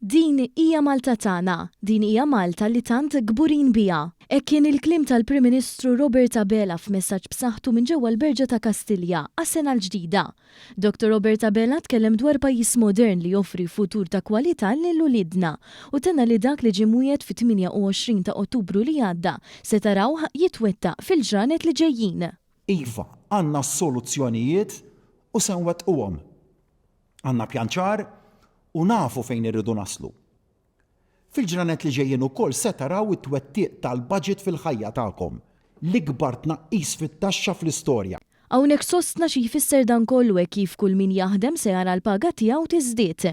Din hija Malta tagħna, din hija Malta li tant gburin biha. Hekk kien il-kliem tal-Prim Ministru Robert Abela f'messaġġ b'saħħtu minn ġewwa l-Berġa ta' Kastilja għas-sena l-ġdida. Dr. Robert Abela tkellem dwar pajjiż modern li joffri futur ta' kwalità lil uliedna u tenna li dak li ġie mwiegħed fit-28 ta' Ottubru li għadda se taraw jitwettaq fil-ġranet li ġejjin. Iva, għandna s-soluzzjonijiet u se nwettquhom. Għandna pjanċar u nafu fejn irridu naslu. Fil-ġranet li ġejjin ukoll se taraw it-twettiq tal-budget fil-ħajja tagħkom, l-ikbar tnaqqis fit-taxxa fl-istorja. Hawnhekk sostna xi jfisser dan kollu hekk kif kull min jaħdem se jara l-paga tiegħu tiżdied.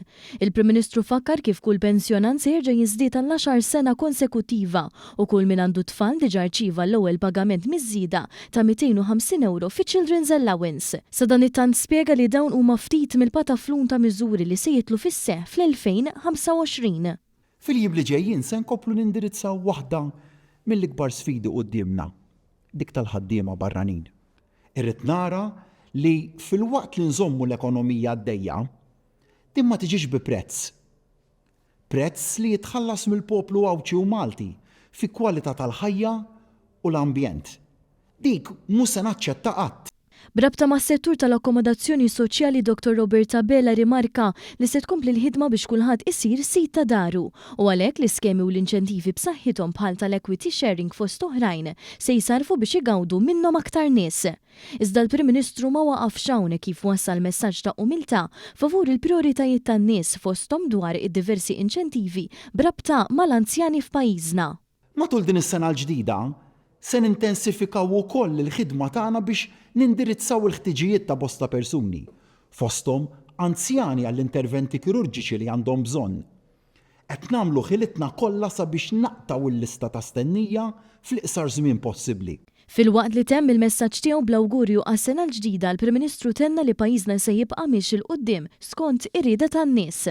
Il-Prim Ministru fakkar kif kull pensjonant se jerġa' jiżdied għal 10 sena konsekuttiva u kull min għandu tfal diġà rċieva l-ewwel pagament miż-żieda ta' €250 fi Children's Allowance. Sa dan it-tant spjega li dawn huma ftit mill-pataflun ta' miżuri li se jitlu fis-seħħ fl-2025. Fil-jiem li ġejjin se nkomplu nindirizzaw waħda mill-ikbar sfidi qudiemna, dik tal-ħaddiema barranin. Irrid nara li fil-waqt li nżommu l-ekonomija għaddejja, din ma tiġix bi prezz. Prezz li jitħallas mill-poplu Awċi u Malti fi kwalità tal-ħajja u l-ambjent. Dik mhux se naċċetta qatt. Brabta ma' settur tal-akkomodazzjoni soċjali Dr. Robert Abela rimarka li se tkompli l-ħidma biex kulħadd isir sit ta' daru u għalhekk l-iskemi u l-inċentivi b'saħħithom bħal tal-equity sharing fost oħrajn se jsarfu biex igawdu minnhom aktar nies. Iżda l-Prim Ministru ma waqafx hawn kif wassal messaġġ ta' umiltà favur il-prijoritajiet tan-nies fosthom dwar id-diversi inċentivi brabta mal-anzjani f'pajjiżna. Matul din is-sena l-ġdida se nintensifikaw ukoll il-ħidma tagħna biex nindirizzaw il-ħtiġijiet ta' bosta persuni, fosthom anzjani għall-interventi kirurġiċi li għandhom bżonn. Qed nagħmlu ħilitna kollha sabiex naqtaw il-lista ta' stennija fl-iqsar żmien possibbli. Fil-waqt li temm il-messaġġ tiegħu bl-awgurju għas-sena l-ġdida l-Prim Ministru tenna li pajjiżna se jibqa' miex il-qudiem skont ir-rieda tan-nies.